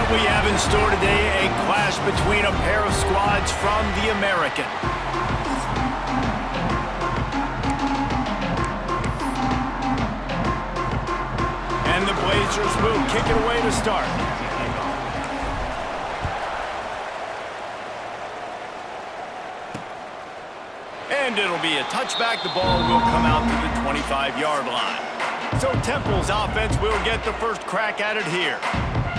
What we have in store today, a clash between a pair of squads from the American. And the Blazers will kick it away to start. And it'll be a touchback. The ball will come out to the 25-yard line. So Temple's offense will get the first crack at it here.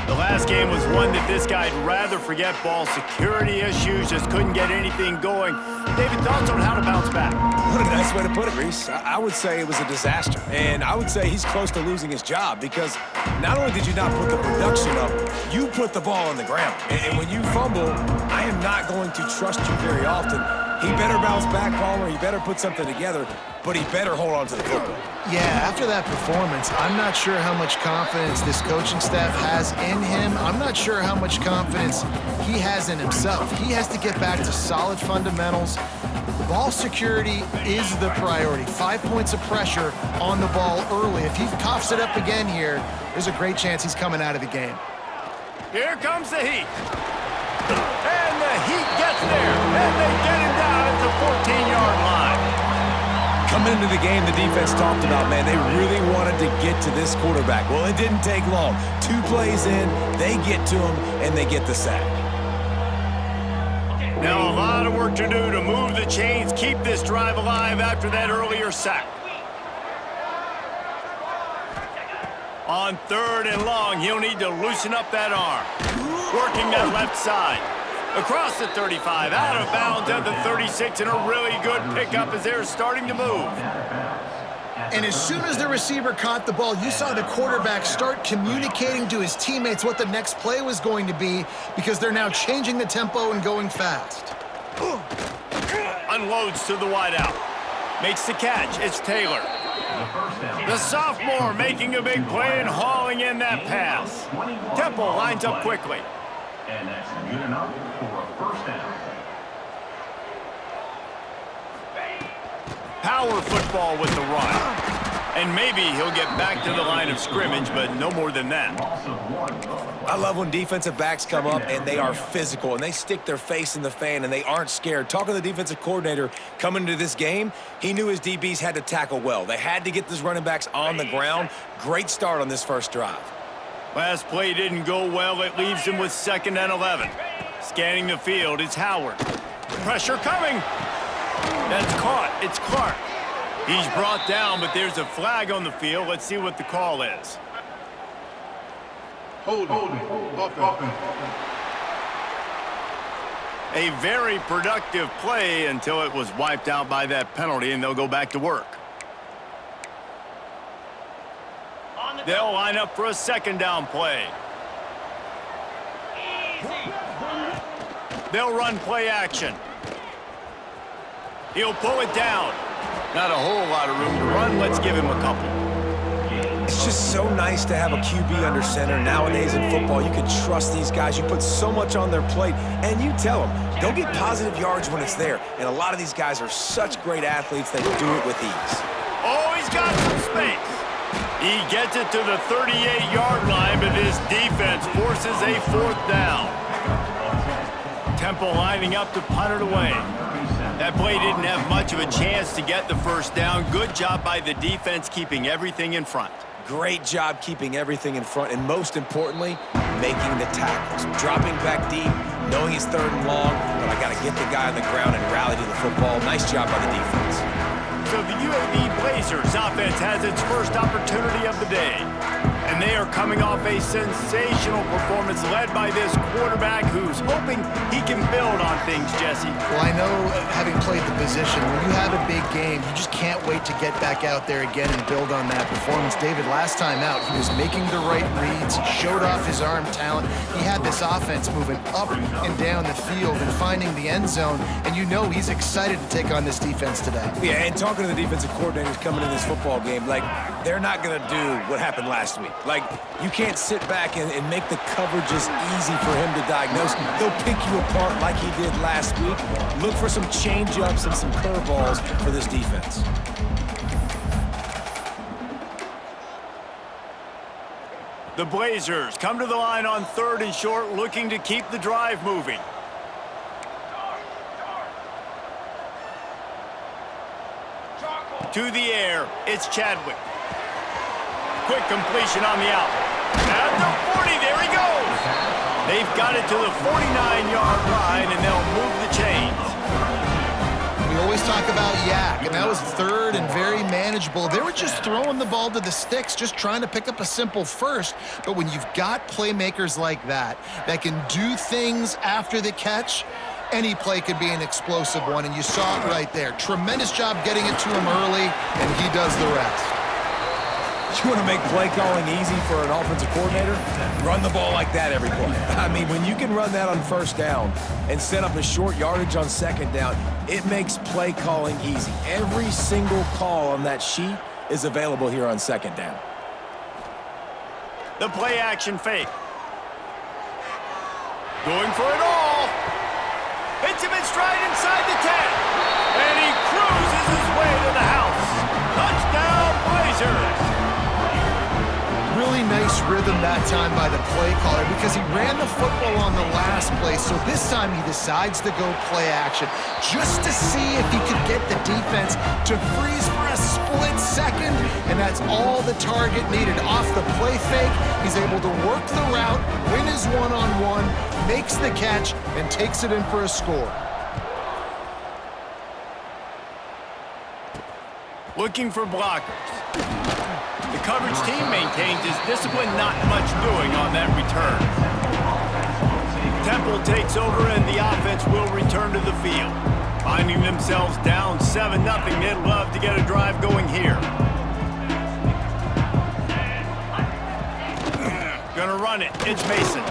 The last game was one that this guy'd rather forget. Ball security issues, just couldn't get anything going. David, thoughts on how to bounce back? What a nice way to put it, Reese. I would say it was a disaster. And I would say he's close to losing his job because not only did you not put the production up, you put the ball on the ground. And when you fumble, I am not going to trust you very often. He better bounce back, Palmer. He better put something together, but he better hold on to the football. Yeah, after that performance, I'm not sure how much confidence this coaching staff has in him. I'm not sure how much confidence he has in himself. He has to get back to solid fundamentals. Ball security is the priority. 5 points of pressure on the ball early. If he coughs it up again here, there's a great chance he's coming out of the game. Here comes the Heat. And the Heat gets there. And they get him down at the 14-yard line. Coming into the game, the defense talked about, man, they really wanted to get to this quarterback. Well, it didn't take long. 2 plays in, they get to him, and they get the sack. Now a lot of work to do to move the chains, keep this drive alive after that earlier sack. On 3rd and long, he'll need to loosen up that arm. Working that left side. Across the 35, out of bounds at the 36, and a really good pickup as they're starting to move. And as soon as the receiver caught the ball, you saw the quarterback start communicating to his teammates what the next play was going to be because they're now changing the tempo and going fast. Unloads to the wideout. Makes the catch. It's Taylor. The sophomore making a big play and hauling in that pass. Temple lines up quickly. And that's good enough for a first down. Power football with the run. And maybe he'll get back to the line of scrimmage, but no more than that. I love when defensive backs come up and they are physical and they stick their face in the fan and they aren't scared. Talking to the defensive coordinator coming into this game, he knew his DBs had to tackle well. They had to get these running backs on the ground. Great start on this first drive. Last play didn't go well. It leaves him with 2nd and 11. Scanning the field, it's Howard. Pressure coming. That's caught. It's Clark. He's brought down, but there's a flag on the field. Let's see what the call is. Hold it. A very productive play until it was wiped out by that penalty, and they'll go back to work. They'll line up for a 2nd down play. They'll run play action. He'll pull it down. Not a whole lot of room to run. Let's give him a couple. It's just so nice to have a QB under center. Nowadays in football, you can trust these guys. You put so much on their plate, and you tell them, they'll get positive yards when it's there. And a lot of these guys are such great athletes, they do it with ease. Oh, he's got some space. He gets it to the 38-yard line, but his defense forces a 4th down. Temple lining up to punt it away. That play didn't have much of a chance to get the first down. Good job by the defense keeping everything in front. Great job keeping everything in front, and most importantly, making the tackles. Dropping back deep, knowing he's 3rd and long, but I got to get the guy on the ground and rally to the football. Nice job by the defense. So the UAB Blazers offense has its first opportunity of the day. And they are coming off a sensational performance led by this quarterback who's hoping he can build on things, Jesse. Well, I know, having played the position, when you have a big game, you just can't wait to get back out there again and build on that performance. David, last time out, he was making the right reads. He showed off his arm talent. He had this offense moving up and down the field and finding the end zone. And you know he's excited to take on this defense today. Yeah, and talking to the defensive coordinators coming in this football game, like, they're not going to do what happened last week. Like, you can't sit back and make the coverages easy for him to diagnose. He'll pick you apart like he did last week. Look for some change-ups and some curveballs for this defense. The Blazers come to the line on 3rd and short, looking to keep the drive moving. To the air, it's Chadwick. Quick completion on the out. At the 40, there he goes. They've got it to the 49-yard line, and they'll move the chains. We always talk about yak, and that was 3rd and very manageable. They were just throwing the ball to the sticks, just trying to pick up a simple first. But when you've got playmakers like that can do things after the catch, any play could be an explosive one, and you saw it right there. Tremendous job getting it to him early, and he does the rest. You want to make play calling easy for an offensive coordinator? Run the ball like that every play. I mean, when you can run that on 1st down and set up a short yardage on 2nd down, it makes play calling easy. Every single call on that sheet is available here on 2nd down. The play action fake. Going for it all. Hits him in stride inside the 10. And he cruises his way to the house. Touchdown, Blazers. Really nice rhythm that time by the play caller because he ran the football on the last play, so this time he decides to go play action just to see if he could get the defense to freeze for a split second, and that's all the target needed. Off the play fake, he's able to work the route, win his one-on-one, makes the catch, and takes it in for a score. Looking for blockers. The coverage team maintains his discipline, not much doing on that return. Temple takes over and the offense will return to the field. Finding themselves down 7-0, they'd love to get a drive going here. Gonna run it, it's Mason.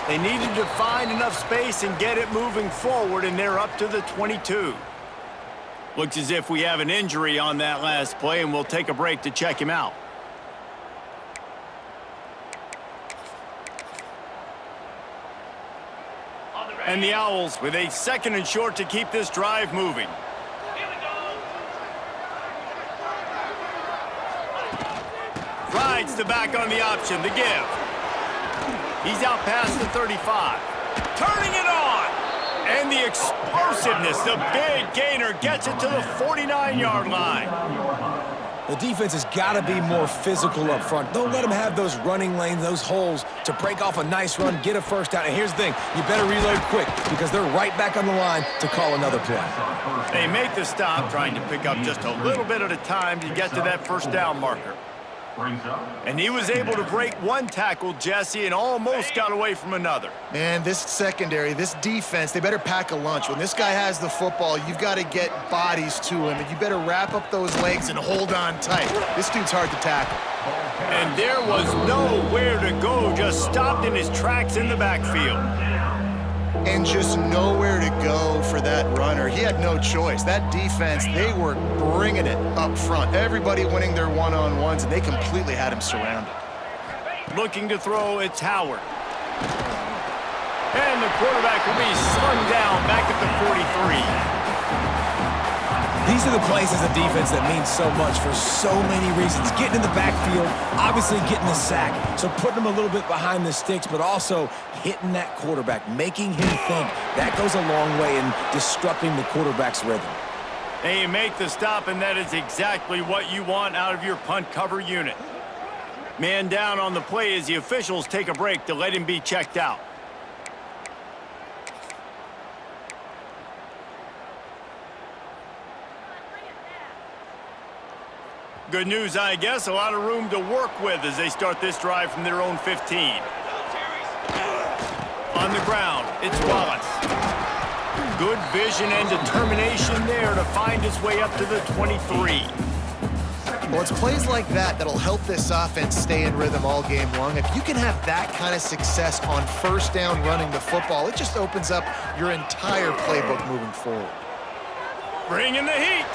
They needed to find enough space and get it moving forward, and they're up to the 22. Looks as if we have an injury on that last play, and we'll take a break to check him out. And the Owls with a 2nd and short to keep this drive moving. Rides the back on the option, the give. He's out past the 35. Turning it on! And the explosiveness, the big gainer gets it to the 49-yard line. The defense has got to be more physical up front. Don't let them have those running lanes, those holes to break off a nice run, get a 1st down. And here's the thing, you better reload quick because they're right back on the line to call another play. They make the stop, trying to pick up just a little bit at a time to get to that 1st down marker. And he was able to break one tackle, Jesse, and almost got away from another. Man, this secondary, this defense, they better pack a lunch. When this guy has the football, you've got to get bodies to him, and you better wrap up those legs and hold on tight. This dude's hard to tackle. And there was nowhere to go, just stopped in his tracks in the backfield. And just nowhere to go for that runner. He had no choice. That defense, they were bringing it up front. Everybody winning their one-on-ones, and they completely had him surrounded. Looking to throw, it's Howard. And the quarterback will be slung down back at the 43. These are the plays as a defense that mean so much for so many reasons. Getting in the backfield, obviously getting the sack, so putting him a little bit behind the sticks, but also hitting that quarterback, making him think. That goes a long way in disrupting the quarterback's rhythm. They make the stop, and that is exactly what you want out of your punt cover unit. Man down on the play as the officials take a break to let him be checked out. Good news, I guess. A lot of room to work with as they start this drive from their own 15. On the ground, it's Wallace. Good vision and determination there to find his way up to the 23. Well, it's plays like that that'll help this offense stay in rhythm all game long. If you can have that kind of success on 1st down running the football, it just opens up your entire playbook moving forward. Bringing the heat.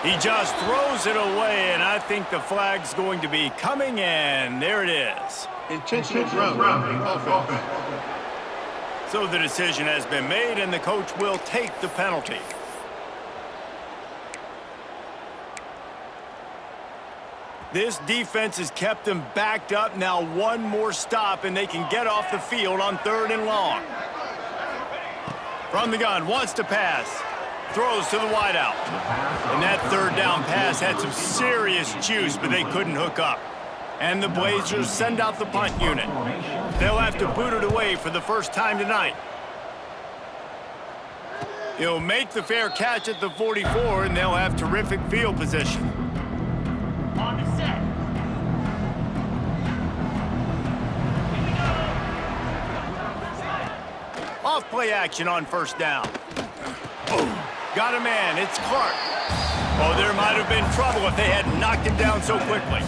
He just throws it away, and I think the flag's going to be coming, and there it is. Intentional grounding offense. So the decision has been made, and the coach will take the penalty. This defense has kept them backed up. Now one more stop, and they can get off the field on 3rd and long. From the gun, wants to pass. Throws to the wideout. And that 3rd down pass had some serious juice, but they couldn't hook up. And the Blazers send out the punt unit. They'll have to boot it away for the first time tonight. He'll make the fair catch at the 44, and they'll have terrific field position. On the set. Off play action on 1st down. Got a man, it's Clark. Oh, there might have been trouble if they had knocked him down so quickly.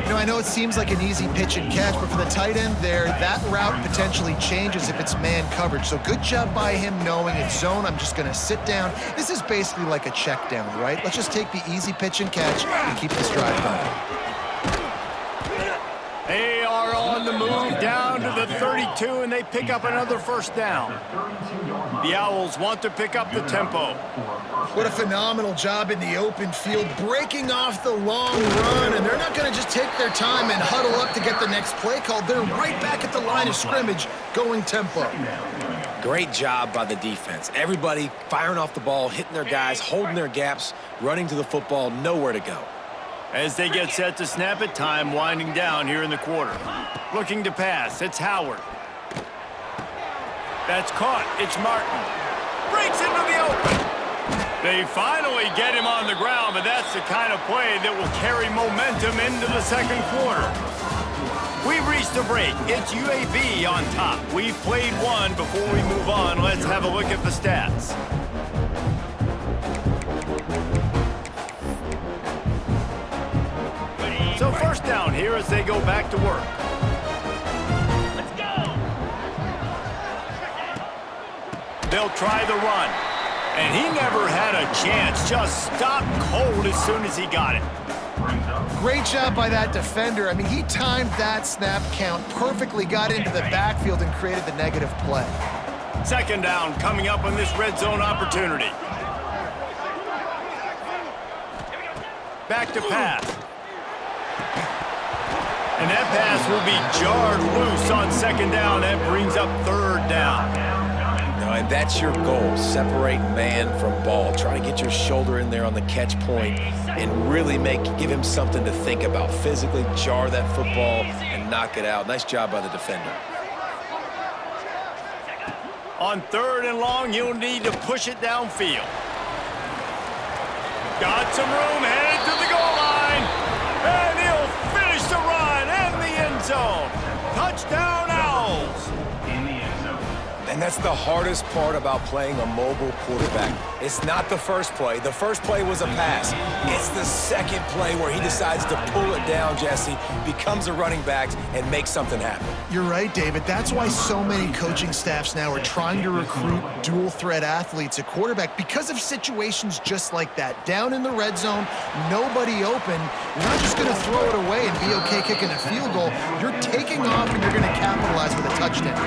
You know, I know it seems like an easy pitch and catch, but for the tight end there, that route potentially changes if it's man coverage. So good job by him knowing it's zone. I'm just going to sit down. This is basically like a check down, right? Let's just take the easy pitch and catch and keep this drive going. They are on the move down to the 32, and they pick up another 1st down. The Owls want to pick up the tempo. What a phenomenal job in the open field, breaking off the long run, and they're not going to just take their time and huddle up to get the next play called. They're right back at the line of scrimmage, going tempo. Great job by the defense. Everybody firing off the ball, hitting their guys, holding their gaps, running to the football, nowhere to go. As they get set to snap it, time winding down here in the quarter. Looking to pass, it's Howard. That's caught, it's Martin. Breaks into the open. They finally get him on the ground, but that's the kind of play that will carry momentum into the 2nd quarter. We've reached a break. It's UAB on top. We've played one. Before we move on, let's have a look at the stats. So 1st down here as they go back to work. Let's go. They'll try the run. And he never had a chance. Just stopped cold as soon as he got it. Great job by that defender. I mean, he timed that snap count perfectly, got into the backfield, and created the negative play. 2nd down coming up on this red zone opportunity. Back to pass. And that pass will be jarred loose on 2nd down. That brings up 3rd down. And that's your goal. Separate man from ball. Try to get your shoulder in there on the catch point and really give him something to think about. Physically jar that football and knock it out. Nice job by the defender. On 3rd and long, you'll need to push it downfield. Got some room, headed to the goal line. And he'll finish the run in the end zone. Touchdown, Owls. And that's the hardest part about playing a mobile quarterback. It's not the first play. The first play was a pass. It's the 2nd play where he decides to pull it down, Jesse, becomes a running back, and makes something happen. You're right, David. That's why so many coaching staffs now are trying to recruit dual-threat athletes at quarterback because of situations just like that. Down in the red zone, nobody open. You're not just going to throw it away and be okay kicking a field goal. You're taking off, and you're going to capitalize with a touchdown.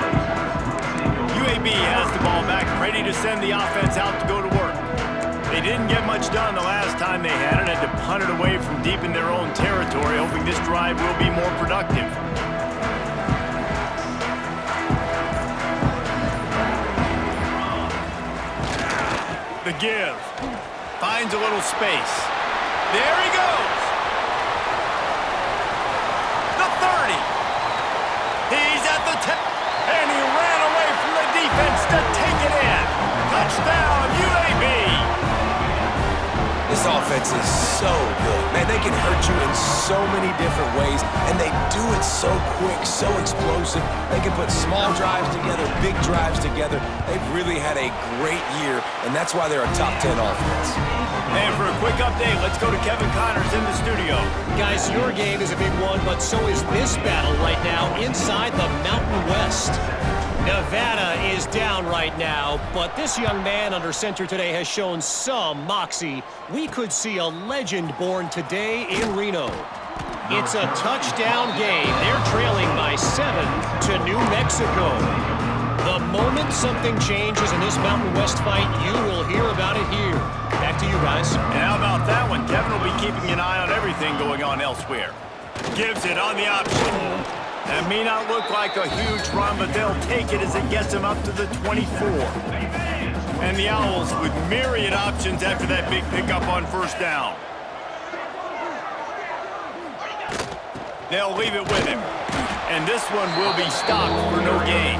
UAB has the ball back, ready to send the offense out to go to work. They didn't get much done the last time they had it, had to punt it away from deep in their own territory, hoping this drive will be more productive. The give. Finds a little space. There he goes. The 30. He's at the 10. And he ran away from the defense to take it in. Touchdown, UAB. This offense is so good. Man, they can hurt you in so many different ways, and they do it so quick, so explosive. They can put small drives together, big drives together. They've really had a great year, and that's why they're a top 10 offense. And for a quick update, let's go to Kevin Connors in the studio. Guys, your game is a big one, but so is this battle right now inside the Mountain West. Nevada is down right now, but this young man under center today has shown some moxie. We could see a legend born today in Reno. It's a touchdown game. They're trailing by 7 to New Mexico. The moment something changes in this Mountain West fight, you will hear about it here. Back to you guys. And how about that one? Kevin will be keeping an eye on everything going on elsewhere. Gives it on the option. That may not look like a huge run, but they'll take it as it gets them up to the 24. And the Owls with myriad options after that big pickup on first down. They'll leave it with him. And this one will be stopped for no gain.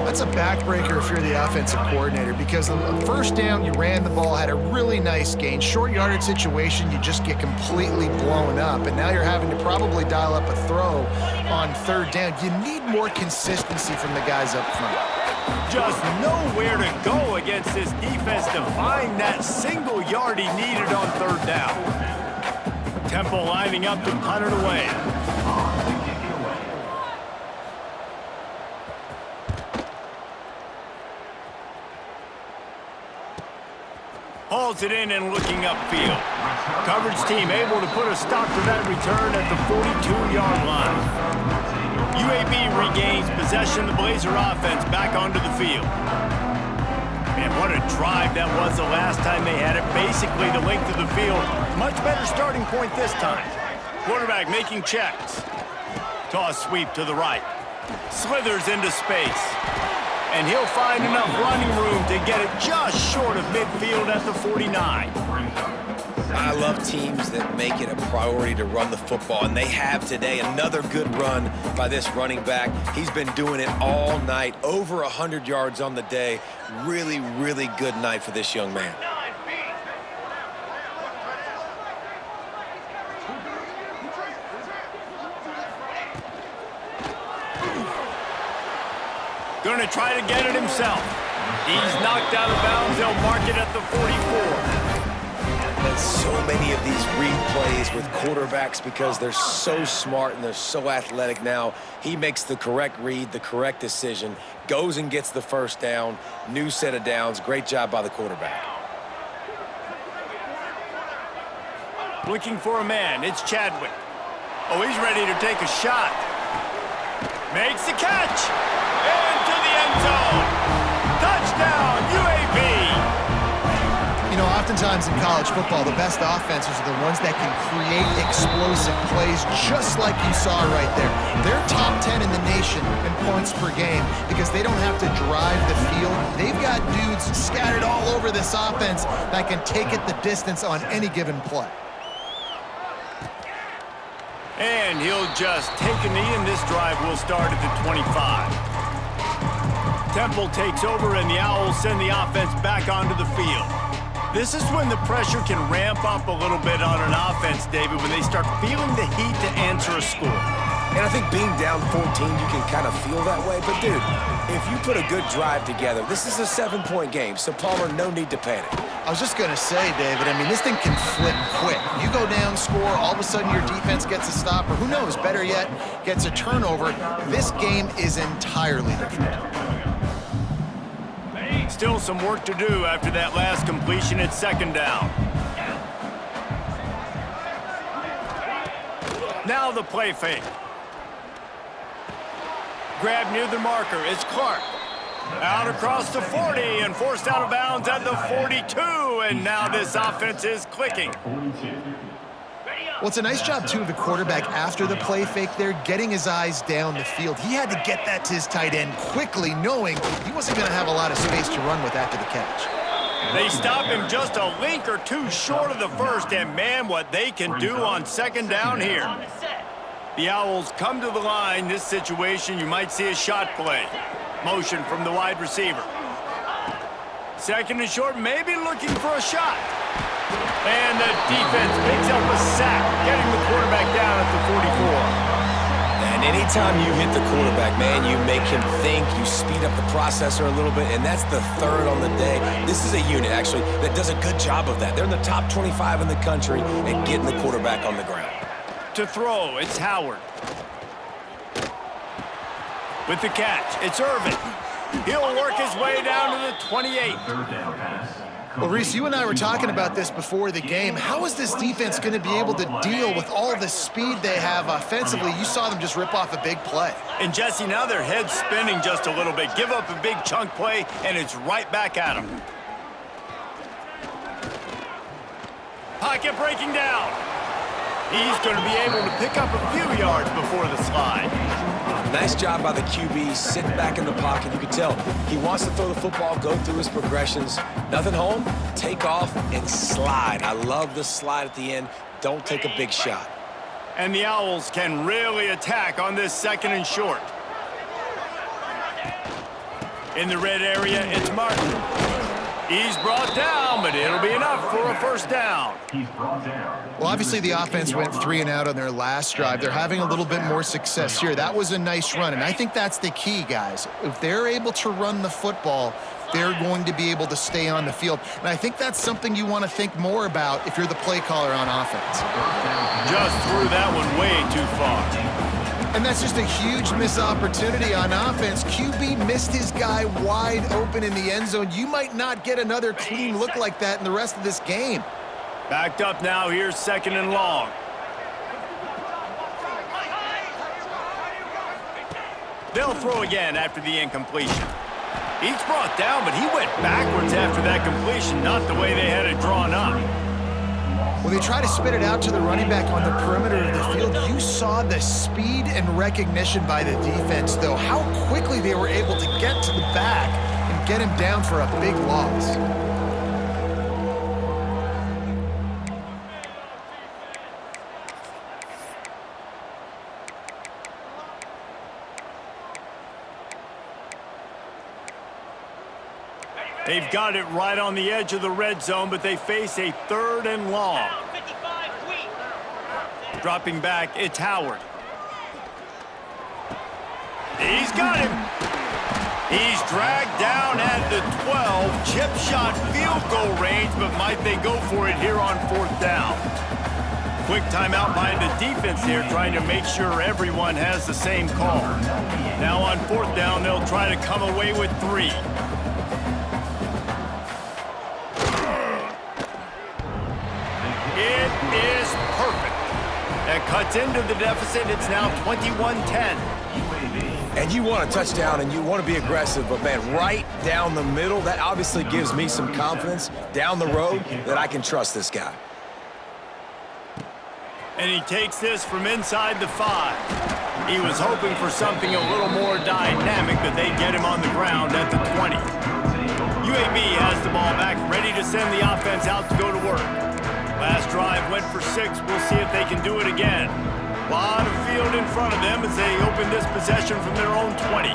That's a backbreaker if you're the offensive coordinator, because the first down, you ran the ball, had a really nice gain. Short yardage situation, you just get completely blown up, and now you're having to probably dial up a throw on third down. You need more consistency from the guys up front. Just nowhere to go against this defense to find that single yard he needed on third down. Temple lining up to punt it away. Hauls it in and looking upfield. Coverage team able to put a stop to that return at the 42-yard line. UAB regains possession of the Blazer offense back onto the field. Man, what a drive that was the last time they had it. Basically the length of the field. Much better starting point this time. Quarterback making checks. Toss sweep to the right. Slithers into space. And he'll find enough running room to get it just short of midfield at the 49. I love teams that make it a priority to run the football, and they have today. Another good run by this running back. He's been doing it all night, over 100 yards on the day. Really, really good night for this young man. Going to try to get it himself. He's knocked out of bounds. They'll mark it at the 44. And so many of these read plays with quarterbacks, because they're so smart and they're so athletic now, he makes the correct read, the correct decision, goes and gets the first down, new set of downs. Great job by the quarterback. Looking for a man. It's Chadwick. Oh, he's ready to take a shot. Makes the catch. Into the end zone. Touchdown, UAB. You know, oftentimes in college football, the best offenses are the ones that can create explosive plays, just like you saw right there. They're top 10 in the nation in points per game because they don't have to drive the field. They've got dudes scattered all over this offense that can take it the distance on any given play. And he'll just take a knee, and this drive will start at the 25. Temple takes over, and the Owls send the offense back onto the field. This is when the pressure can ramp up a little bit on an offense, David, when they start feeling the heat to answer a score. And I think being down 14, you can kind of feel that way. But, dude, if you put a good drive together, this is a 7-point game, so, Palmer, no need to panic. I was just going to say, David, I mean, this thing can flip quick. You go down, score, all of a sudden your defense gets a stop, or who knows, better yet, gets a turnover. This game is entirely different. Still some work to do after that last completion at second down. Now the play fake. Grab near the marker. It's Clark. Out across the 40 and forced out of bounds at the 42. And now this offense is clicking. Well, it's a nice job, too, of the quarterback after the play fake there, getting his eyes down the field. He had to get that to his tight end quickly, knowing he wasn't going to have a lot of space to run with after the catch. They stop him just a link or two short of the first, and man, what they can do on second down here. The Owls come to the line. This situation, you might see a shot play. Motion from the wide receiver. Second and short, maybe looking for a shot. And the defense picks up a sack, getting the quarterback down at the 44. And anytime you hit the quarterback, man, you make him think, you speed up the processor a little bit, and that's the third on the day. This is a unit, actually, that does a good job of that. They're in the top 25 in the country at getting the quarterback on the ground. To throw, it's Howard. With the catch, it's Irvin. He'll work his way down to the 28. Well, Reese, you and I were talking about this before the game. How is this defense going to be able to deal with all the speed they have offensively? You saw them just rip off a big play. And Jesse, now their head's spinning just a little bit. Give up a big chunk play, and it's right back at them. Pocket breaking down. He's going to be able to pick up a few yards before the slide. Nice job by the QB, sitting back in the pocket. You can tell he wants to throw the football, go through his progressions. Nothing home, take off, and slide. I love the slide at the end. Don't take a big shot. And the Owls can really attack on this 2nd and short. In the red area, it's Martin. He's brought down, but it'll be enough for a first down. Well, obviously the offense went 3 and out on their last drive. They're having a little bit more success here. That was a nice run, and I think that's the key, guys. If they're able to run the football, they're going to be able to stay on the field. And I think that's something you want to think more about if you're the play caller on offense. Just threw that one way too far. And that's just a huge missed opportunity on offense. QB missed his guy wide open in the end zone. You might not get another clean look like that in the rest of this game. Backed up now, here's 2nd and long. They'll throw again after the incompletion. He's brought down, but he went backwards after that completion, not the way they had it drawn up. Well, they try to spit it out to the running back on the perimeter of the field. You saw the speed and recognition by the defense, though. How quickly they were able to get to the back and get him down for a big loss. They've got it right on the edge of the red zone, but they face a 3rd and long. Dropping back, it's Howard. He's got him. He's dragged down at the 12. Chip shot field goal range, but might they go for it here on 4th down? Quick timeout by the defense here, trying to make sure everyone has the same call. Now on 4th down, they'll try to come away with 3. It is perfect. That cuts into the deficit. It's now 21-10. And you want a touchdown and you want to be aggressive, but man, right down the middle, that obviously gives me some confidence down the road that I can trust this guy. And he takes this from inside the 5. He was hoping for something a little more dynamic, but they get him on the ground at the 20. UAB has the ball back, ready to send the offense out to go to work. Last drive went for 6. We'll see if they can do it again. A lot of field in front of them as they open this possession from their own 20.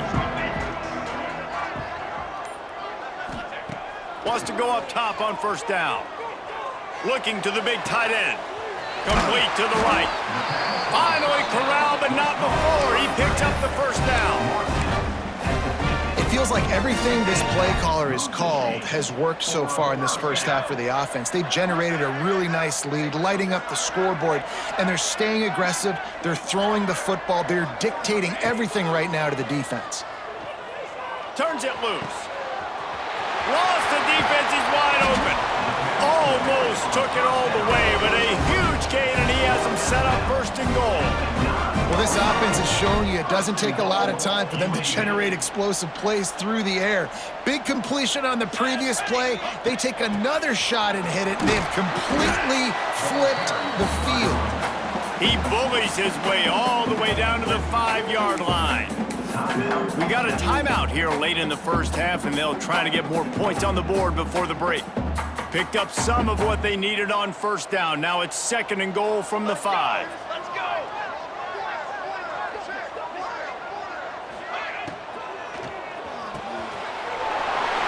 Wants to go up top on 1st down. Looking to the big tight end. Complete to the right. Finally corralled, but not before. He picks up the 1st down. It feels like everything this play caller has called has worked so far in this first half for the offense. They've generated a really nice lead, lighting up the scoreboard, and they're staying aggressive. They're throwing the football. They're dictating everything right now to the defense. Turns it loose. Lost the defense. He's wide open. Almost took it all the way, but a huge gain, and he has him set up 1st and goal. Well, this offense has shown you it doesn't take a lot of time for them to generate explosive plays through the air. Big completion on the previous play. They take another shot and hit it, and they've completely flipped the field. He bullies his way all the way down to the 5-yard line. We got a timeout here late in the first half, and they'll try to get more points on the board before the break. Picked up some of what they needed on 1st down. Now it's 2nd and goal from the 5. Let's go!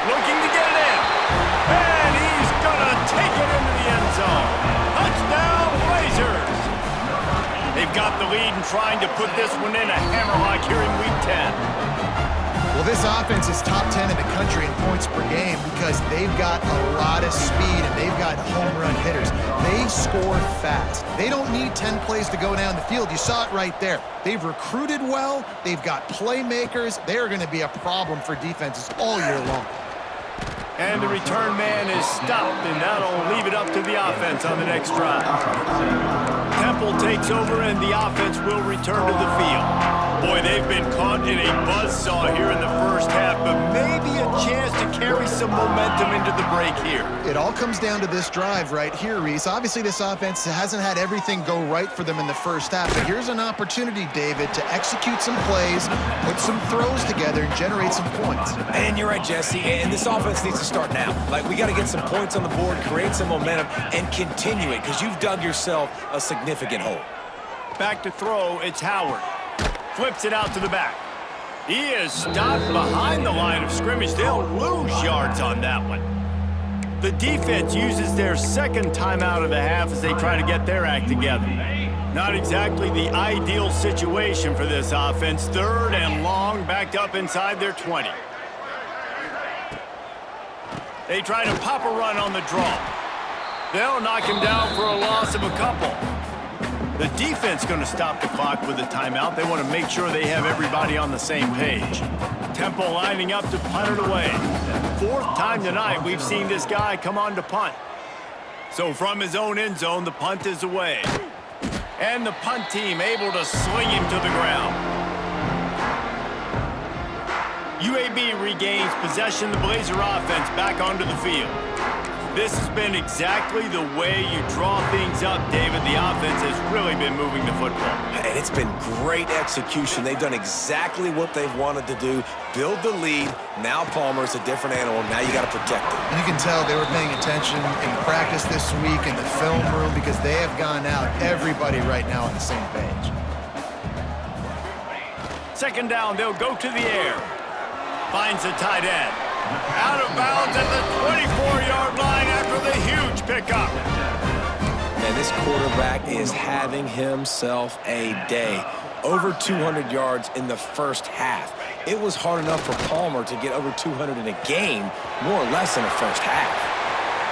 Looking to get it in. And he's gonna take it into the end zone. Touchdown, Blazers! They've got the lead and trying to put this one in a hammerlock here in Week 10. Well, this offense is top 10 in the country in points per game because they've got a lot of speed and they've got home run hitters. They score fast. They don't need 10 plays to go down the field. You saw it right there. They've recruited well. They've got playmakers. They are going to be a problem for defenses all year long. And the return man is stopped, and that'll leave it up to the offense on the next drive. Temple takes over, and the offense will return to the field. Boy, they've been caught in a buzzsaw here in the first half, but maybe a chance to carry some momentum into the break here. It all comes down to this drive right here, Reese. Obviously, this offense hasn't had everything go right for them in the first half, but here's an opportunity, David, to execute some plays, put some throws together, and generate some points. And you're right, Jesse, and this offense needs to start now. Like, we got to get some points on the board, create some momentum, and continue it, because you've dug yourself a significant hole. Back to throw, it's Howard. Flips it out to the back. He is stopped behind the line of scrimmage. They'll lose yards on that one. The defense uses their second timeout of the half as they try to get their act together. Not exactly the ideal situation for this offense. 3rd and long, backed up inside their 20. They try to pop a run on the draw. They'll knock him down for a loss of a couple. The defense going to stop the clock with a timeout. They want to make sure they have everybody on the same page. Temple lining up to punt it away. 4th time tonight we've seen this guy come on to punt. So from his own end zone, the punt is away. And the punt team able to sling him to the ground. UAB regains possession. The Blazer offense back onto the field. This has been exactly the way you draw things up, David. The offense has really been moving the football. And it's been great execution. They've done exactly what they've wanted to do. Build the lead. Now Palmer's a different animal. Now you got to protect him. You can tell they were paying attention in practice this week in the film room because they have gone out, everybody right now on the same page. 2nd down, they'll go to the air. Finds the tight end. Out of bounds at the 24-yard line after the huge pickup. And this quarterback is having himself a day. Over 200 yards in the first half. It was hard enough for Palmer to get over 200 in a game, more or less in the first half.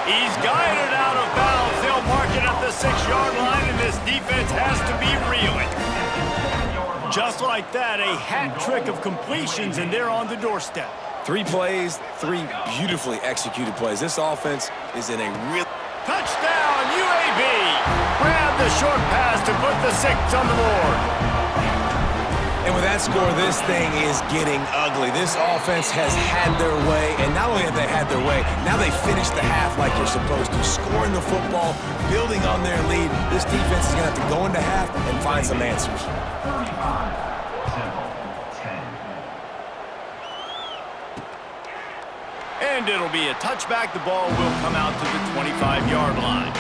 He's guided out of bounds. They'll mark it at the 6-yard line, and this defense has to be reeling. Just like that, a hat trick of completions, and they're on the doorstep. 3 plays, 3 beautifully executed plays. This offense is in a real... Touchdown, UAB! Grab the short pass to put the 6 on the board. And with that score, this thing is getting ugly. This offense has had their way, and not only have they had their way, now they finished the half like you're supposed to, scoring the football, building on their lead. This defense is going to have to go into half and find some answers. And it'll be a touchback. The ball will come out to the 25-yard line.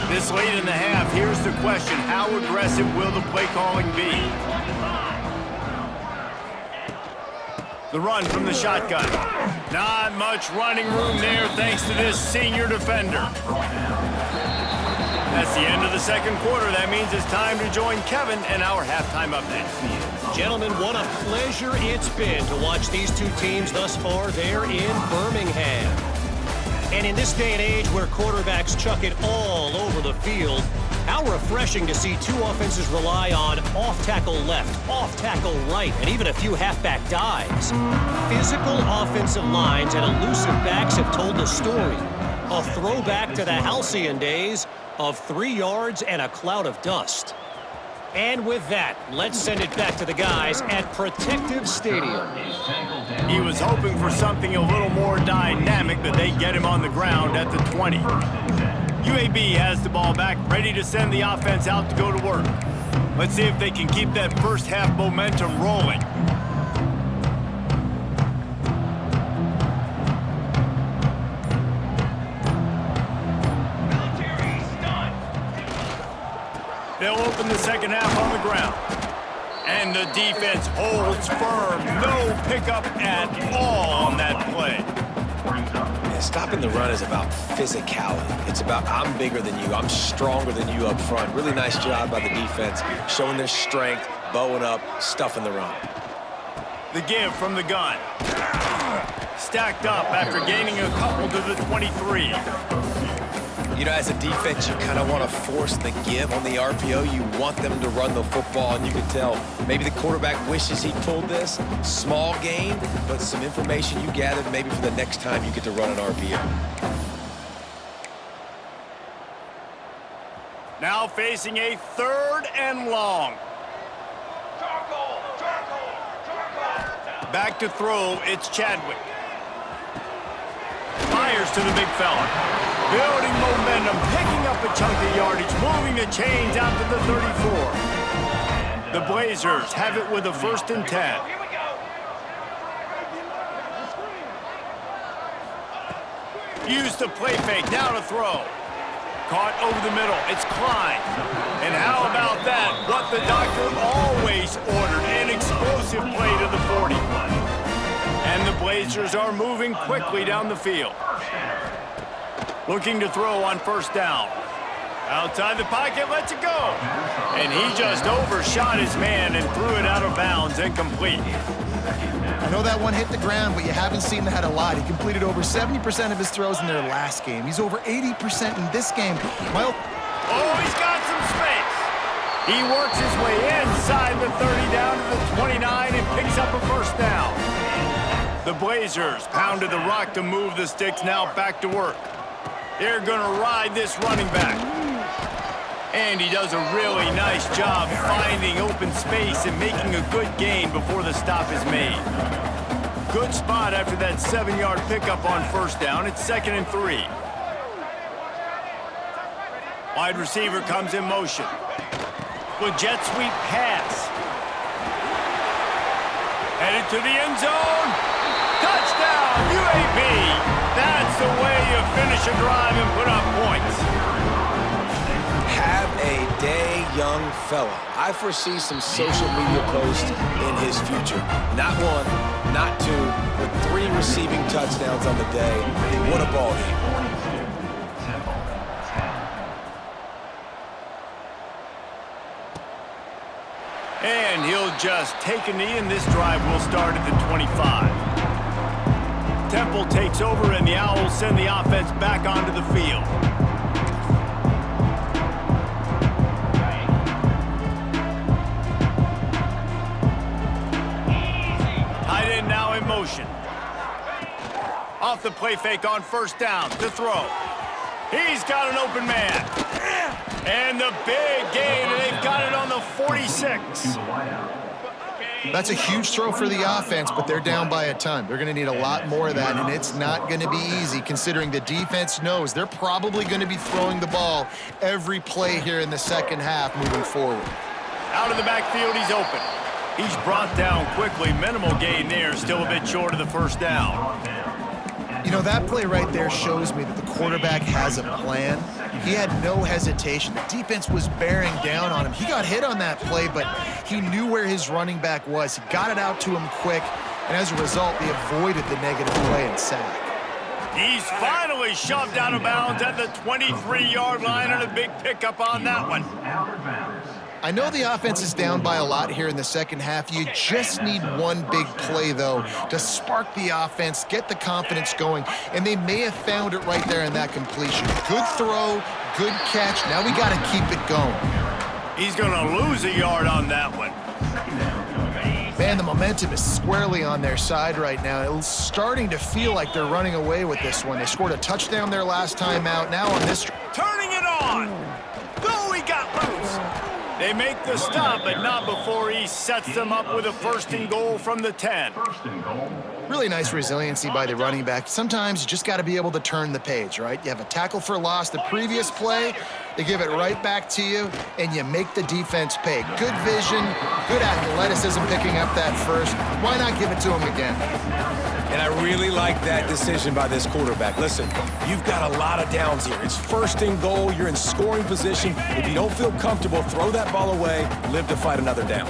This late in the half, here's the question. How aggressive will the play calling be? The run from the shotgun. Not much running room there thanks to this senior defender. That's the end of the 2nd quarter. That means it's time to join Kevin and our halftime update. Gentlemen, what a pleasure it's been to watch these two teams thus far there in Birmingham. And in this day and age where quarterbacks chuck it all over the field, how refreshing to see 2 offenses rely on off-tackle left, off-tackle right, and even a few halfback dives. Physical offensive lines and elusive backs have told the story. A throwback to the halcyon days of 3 yards and a cloud of dust. And with that, let's send it back to the guys at Protective Stadium. He was hoping for something a little more dynamic, but they get him on the ground at the 20. UAB has the ball back, ready to send the offense out to go to work. Let's see if they can keep that first half momentum rolling. They'll open the 2nd half on the ground. And the defense holds firm. No pickup at all on that play. Yeah, stopping the run is about physicality. It's about I'm bigger than you. I'm stronger than you up front. Really nice job by the defense, showing their strength, bowing up, stuffing the run. The give from the gun. Stacked up after gaining a couple to the 23. You know, as a defense, you kind of want to force the give on the RPO. You want them to run the football, and you can tell maybe the quarterback wishes he pulled this. Small gain, but some information you gathered maybe for the next time you get to run an RPO. Now facing a 3rd and long. Back to throw, it's Chadwick. Fires to the big fella. Building momentum, picking up a chunk of yardage, moving the chains out to the 34. The Blazers have it with a 1st and 10. Use the play fake, now to throw. Caught over the middle, it's Klein. And how about that? What the doctor always ordered, an explosive play to the 40. And the Blazers are moving quickly down the field. Looking to throw on 1st down. Outside the pocket, lets it go. And he just overshot his man and threw it out of bounds, incomplete. I know that one hit the ground, but you haven't seen that a lot. He completed over 70% of his throws in their last game. He's over 80% in this game. Oh, he's got some space. He works his way inside the 30 down to the 29 and picks up a 1st down. The Blazers pounded the rock to move the sticks, now back to work. They're going to ride this running back. And he does a really nice job finding open space and making a good gain before the stop is made. Good spot after that 7-yard pickup on 1st down. It's 2nd and 3. Wide receiver comes in motion. With jet sweep pass. Headed to the end zone. Touchdown, UAB. That's the way you finish a drive and put up points. Have a day, young fella. I foresee some social media posts in his future. Not 1, not 2, but 3 receiving touchdowns on the day. What a ball game. And he'll just take a knee, and this drive will start at the 25. Temple takes over, and the Owls send the offense back onto the field. Tight end now in motion. Off the play fake on 1st down to throw. He's got an open man. And the big gain, and they've got it on the 46. That's a huge throw for the offense, but they're down by a ton. They're going to need a lot more of that, and it's not going to be easy considering the defense knows they're probably going to be throwing the ball every play here in the 2nd half moving forward. Out of the backfield, he's open. He's brought down quickly. Minimal gain there, still a bit short of the 1st down. You know, that play right there shows me that the quarterback has a plan. He had no hesitation. The defense was bearing down on him. He got hit on that play, but he knew where his running back was. He got it out to him quick, and as a result, he avoided the negative play and sack. He's finally shoved out of bounds at the 23-yard line, and a big pickup on that one. I know the offense is down by a lot here in the 2nd half. You just need one big play, though, to spark the offense, get the confidence going, and they may have found it right there in that completion. Good throw, good catch. Now we got to keep it going. He's going to lose a yard on that one. Man, the momentum is squarely on their side right now. It's starting to feel like they're running away with this one. They scored a touchdown their last time out. Now on this... Turning it on. No, he got loose. They make the stop, but not before he sets them up with a 1st and goal from the 10. Really nice resiliency by the running back. Sometimes you just got to be able to turn the page, right? You have a tackle for loss the previous play, they give it right back to you, and you make the defense pay. Good vision, good athleticism picking up that first. Why not give it to him again? And I really like that decision by this quarterback. Listen, you've got a lot of downs here. It's 1st and goal. You're in scoring position. If you don't feel comfortable, throw that ball away. Live to fight another down.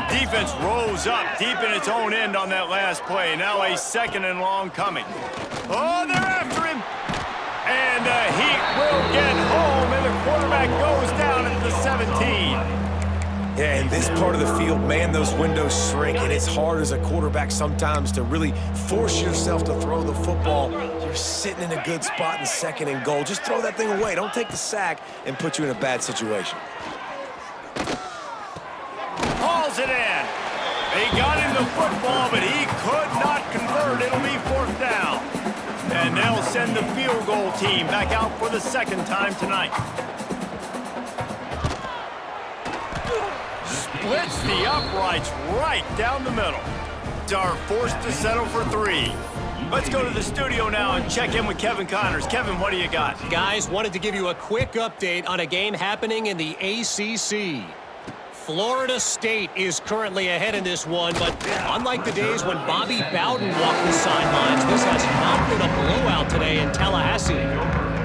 Defense rose up deep in its own end on that last play. Now a 2nd and long coming. Oh, they're after him. And the Heat will get home, and the quarterback goes down at the 17. Yeah, in this part of the field, man, those windows shrink, and it's hard as a quarterback sometimes to really force yourself to throw the football. You're sitting in a good spot in second and goal. Just throw that thing away. Don't take the sack and put you in a bad situation. Hauls it in. They got him the football, but he could not convert. It'll be 4th down. And they'll send the field goal team back out for the 2nd time tonight. Splits the uprights right down the middle. Are forced to settle for 3. Let's go to the studio now and check in with Kevin Connors. Kevin, what do you got? Guys, wanted to give you a quick update on a game happening in the ACC. Florida State is currently ahead in this one, but unlike the days when Bobby Bowden walked the sidelines, this has not been a blowout today in Tallahassee.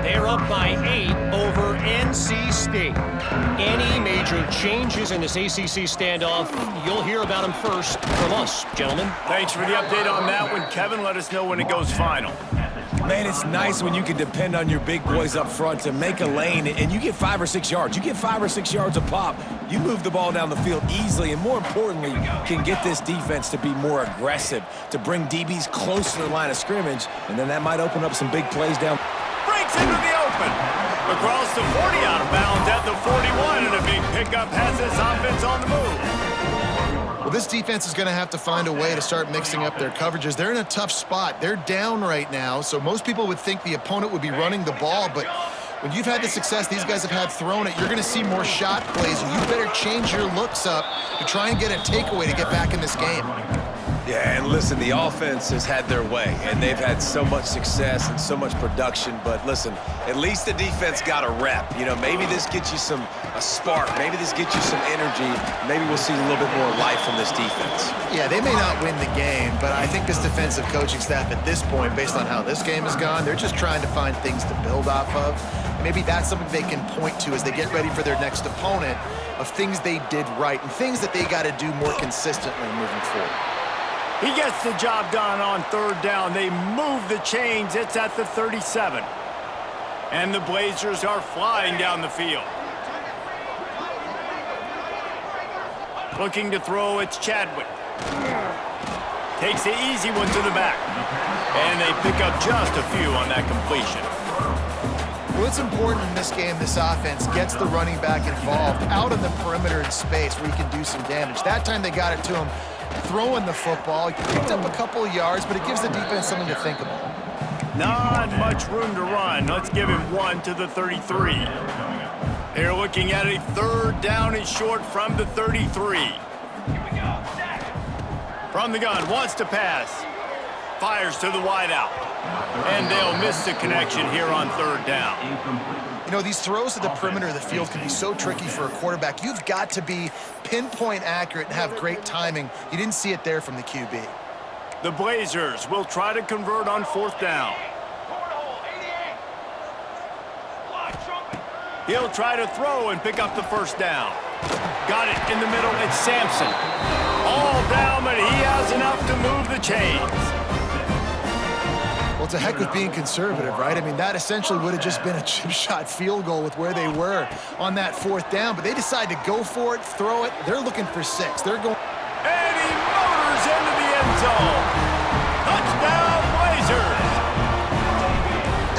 They're up by 8 over NC State. Any major changes in this ACC standoff, you'll hear about them first from us, gentlemen. Thanks for the update on that one, Kevin. Let us know when it goes final. Man, it's nice when you can depend on your big boys up front to make a lane, and you get 5 or 6 yards. You get 5 or 6 yards a pop. You move the ball down the field easily, and more importantly, can get this defense to be more aggressive, to bring DBs close to the line of scrimmage, and then that might open up some big plays down. Breaks into the open. Across the 40, out of bounds at the 41, and a big pickup has this offense on the move. Well, this defense is going to have to find a way to start mixing up their coverages. They're in a tough spot. They're down right now, so most people would think the opponent would be running the ball, but when you've had the success these guys have had throwing it, you're going to see more shot plays, and you better change your looks up to try and get a takeaway to get back in this game. Yeah, and listen, the offense has had their way, and they've had so much success and so much production. But listen, at least the defense got a rep. You know, maybe this gets you a spark. Maybe this gets you some energy. Maybe we'll see a little bit more life from this defense. Yeah, they may not win the game, but I think this defensive coaching staff at this point, based on how this game has gone, they're just trying to find things to build off of. Maybe that's something they can point to as they get ready for their next opponent, of things they did right and things that they got to do more consistently moving forward. He gets the job done on 3rd down. They move the chains. It's at the 37. And the Blazers are flying down the field. Looking to throw, it's Chadwick. Takes the easy one to the back. And they pick up just a few on that completion. Well, it's important in this game, this offense gets the running back involved out on the perimeter in space where he can do some damage. That time they got it to him throwing the football. He picked up a couple of yards, but it gives the defense something to think about. Not much room to run. Let's give him 1 to the 33. They're looking at a 3rd down and short from the 33. From the gun, wants to pass. Fires to the wideout. And they'll miss the connection here on 3rd down. You know, these throws to the perimeter of the field can be so tricky for a quarterback. You've got to be pinpoint accurate and have great timing. You didn't see it there from the QB. The Blazers will try to convert on 4th down. He'll try to throw and pick up the 1st down. Got it in the middle. It's Sampson. All down, but he has enough to move the chains. Well, it's a heck of being conservative, right? I mean, that essentially would have just been a chip shot field goal with where they were on that 4th down, but they decide to go for it, throw it. They're looking for 6. They're going. And he motors into the end zone. Touchdown, Blazers.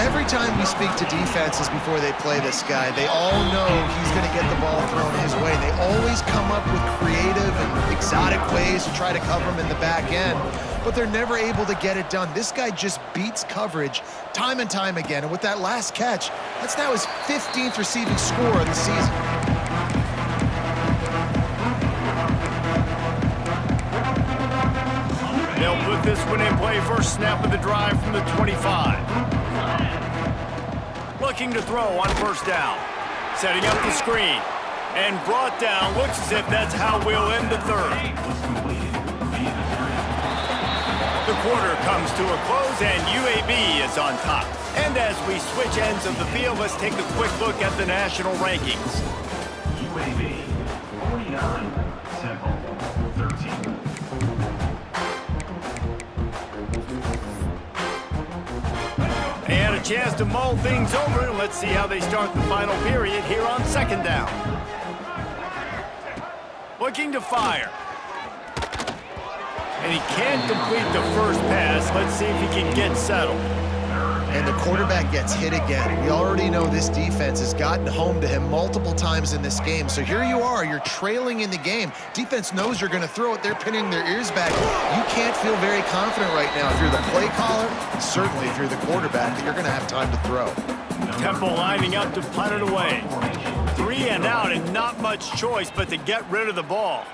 Every time we speak to defenses before they play this guy, they all know he's going to get the ball thrown his way. They always come up with creative and exotic ways to try to cover him in the back end, but they're never able to get it done. This guy just beats coverage time and time again, and with that last catch, that's now his 15th receiving score of the season. They'll put this one in play. First snap of the drive from the 25. Looking to throw on 1st down. Setting up the screen. And brought down. Looks as if that's how we'll end the 3rd. The quarter comes to a close and UAB is on top. And as we switch ends of the field, let's take a quick look at the national rankings. UAB, 49, Temple, 13. They had a chance to mull things over, and let's see how they start the final period here on 2nd down. Looking to fire. And he can't complete the first pass. Let's see if he can get settled. and the quarterback gets hit again. We already know this defense has gotten home to him multiple times in this game. So here you are, you're trailing in the game. Defense knows you're going to throw it. They're pinning their ears back. You can't feel very confident right now if you're the play caller, certainly if you're the quarterback, that you're going to have time to throw. Temple lining up to punt it away. 3 and out and not much choice but to get rid of the ball.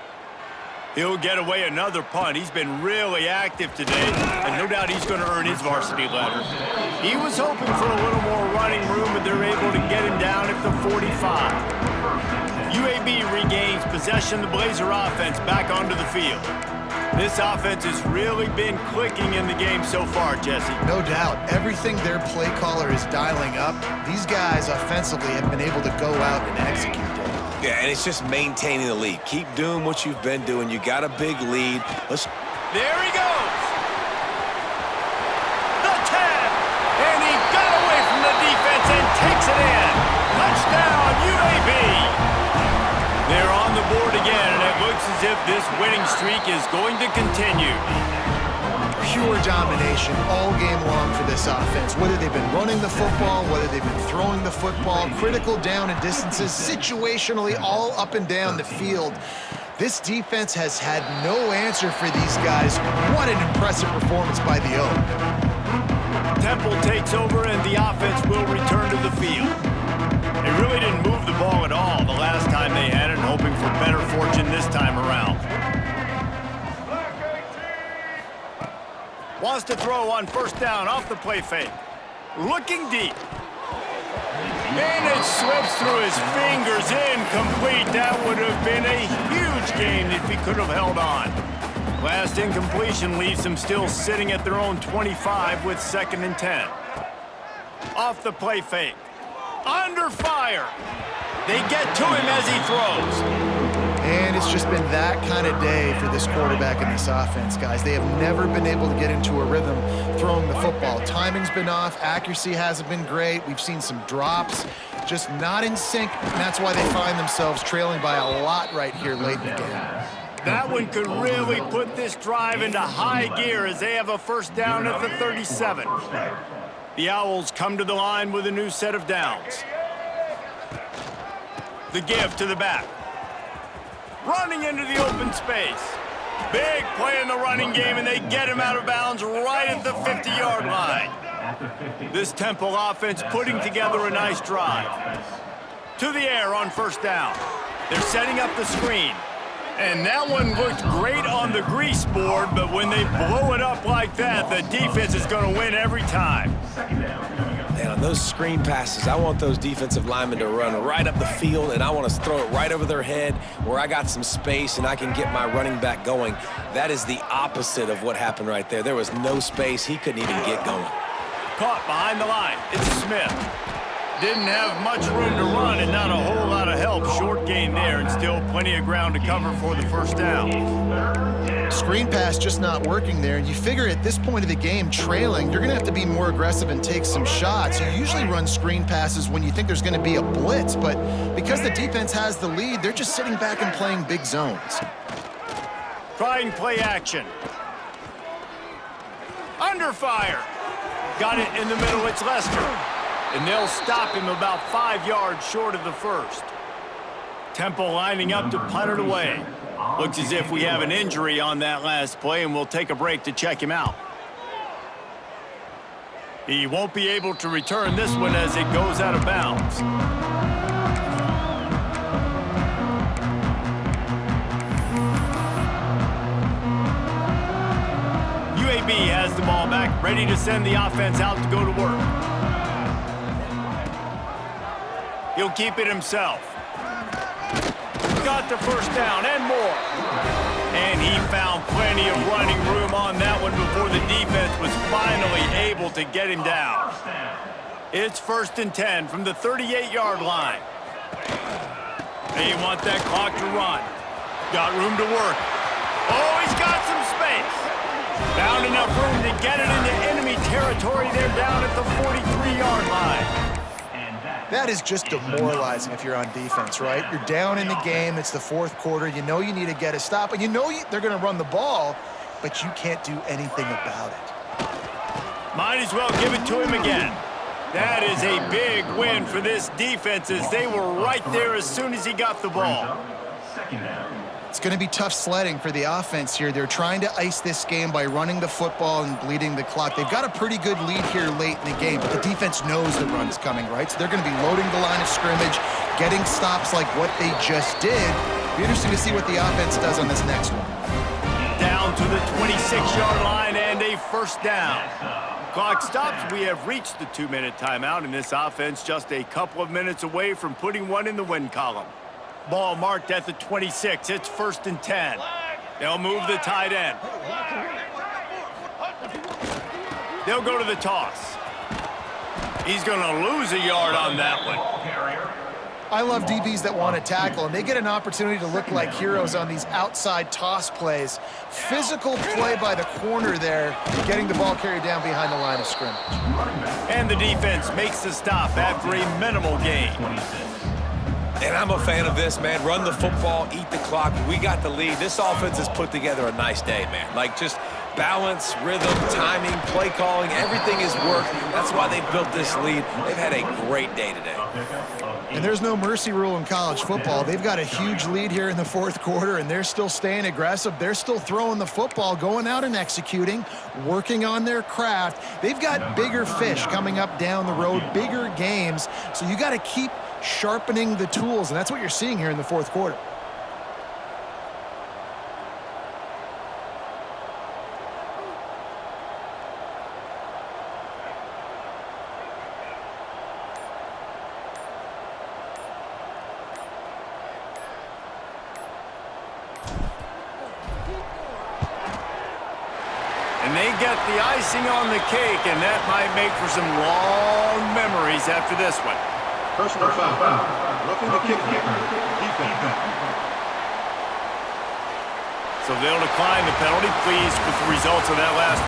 He'll get away another punt. He's been really active today, and no doubt he's going to earn his varsity letter. He was hoping for a little more running room, but they're able to get him down at the 45. UAB regains possession of the Blazer offense back onto the field. This offense has really been clicking in the game so far, Jesse. No doubt. Everything their play caller is dialing up, these guys offensively have been able to go out and execute. Yeah, and it's just maintaining the lead. Keep doing what you've been doing. You got a big lead. There he goes. The 10. And he got away from the defense and takes it in. Touchdown, UAB. They're on the board again, and it looks as if this winning streak is going to continue. Pure domination all game long for this offense. Whether they've been running the football, whether they've been throwing the football, critical down and distances, situationally all up and down the field. This defense has had no answer for these guys. What an impressive performance by the O. Temple takes over, and the offense will return to the field. They really didn't move the ball at all the last time they had it, hoping for better fortune this time around. Wants to throw on first down off the play fake. Looking deep. And it slips through his fingers, incomplete. That would have been a huge game if he could have held on. Last incompletion leaves them still sitting at their own 25 with 2nd and 10. Off the play fake. Under fire. They get to him as he throws. And it's just been that kind of day for this quarterback and this offense, guys. They have never been able to get into a rhythm throwing the football. Timing's been off. Accuracy hasn't been great. We've seen some drops, just not in sync. And that's why they find themselves trailing by a lot right here late in the game. That one could really put this drive into high gear as they have a first down at the 37. The Owls come to the line with a new set of downs. The give to the back. Running into the open space. Big play in the running game, and they get him out of bounds right at the 50-yard line. This Temple offense putting together a nice drive. To the air on first down. They're setting up the screen. And that one looked great on the grease board, but when they blow it up like that, the defense is going to win every time. And on those screen passes, I want those defensive linemen to run right up the field, and I want to throw it right over their head where I got some space and I can get my running back going. That is the opposite of what happened right there. There was no space. He couldn't even get going. Caught behind the line. It's Smith. Didn't have much room to run and not a whole lot of help. Short gain there and still plenty of ground to cover for the first down. Screen pass just not working there. And you figure at this point of the game, trailing, you're going to have to be more aggressive and take some shots. You usually run screen passes when you think there's going to be a blitz, but because the defense has the lead, they're just sitting back and playing big zones. Trying play action. Under fire. Got it in the middle. It's Lester. And they'll stop him about 5 yards short of the first. Temple lining up to punt it away. Looks as if we have an injury on that last play, and we'll take a break to check him out. He won't be able to return this one as it goes out of bounds. UAB has the ball back, ready to send the offense out to go to work. He'll keep it himself. Got the first down and more. And he found plenty of running room on that one before the defense was finally able to get him down. It's 1st and 10 from the 38-yard line. They want that clock to run. Got room to work. Oh, he's got some space. Found enough room to get it into enemy territory. They're down at the 43-yard line. That is just demoralizing if you're on defense, right? You're down in the game. It's the 4th quarter. You know you need to get a stop, and you know they're going to run the ball, but you can't do anything about it. Might as well give it to him again. That is a big win for this defense as they were right there as soon as he got the ball. Second down. It's going to be tough sledding for the offense here. They're trying to ice this game by running the football and bleeding the clock. They've got a pretty good lead here late in the game, but the defense knows the run's coming, right? So they're going to be loading the line of scrimmage, getting stops like what they just did. Be interesting to see what the offense does on this next one. Down to the 26-yard line and a first down. Clock stops. We have reached the 2-minute timeout, and this offense just a couple of minutes away from putting one in the win column. Ball marked at the 26. It's 1st and 10. They'll move the tight end. They'll go to the toss. He's going to lose a yard on that one. I love DBs that want to tackle, and they get an opportunity to look like heroes on these outside toss plays. Physical play by the corner there, getting the ball carried down behind the line of scrimmage. And the defense makes the stop after a minimal gain. And I'm a fan of this, man. Run the football, eat the clock. We got the lead. This offense has put together a nice day, man. Like, just balance, rhythm, timing, play calling, everything has worked. That's why they've built this lead. They've had a great day today. And there's no mercy rule in college football. They've got a huge lead here in the fourth quarter, and they're still staying aggressive. They're still throwing the football, going out and executing, working on their craft. They've got bigger fish coming up down the road, bigger games. So you got to keep sharpening the tools, and that's what you're seeing here in the fourth quarter. And they get the icing on the cake, and that might make for some long memories after this one. Personal foul. Roughing the kicker. Defense. So they'll decline the penalty. Pleased with the results of that last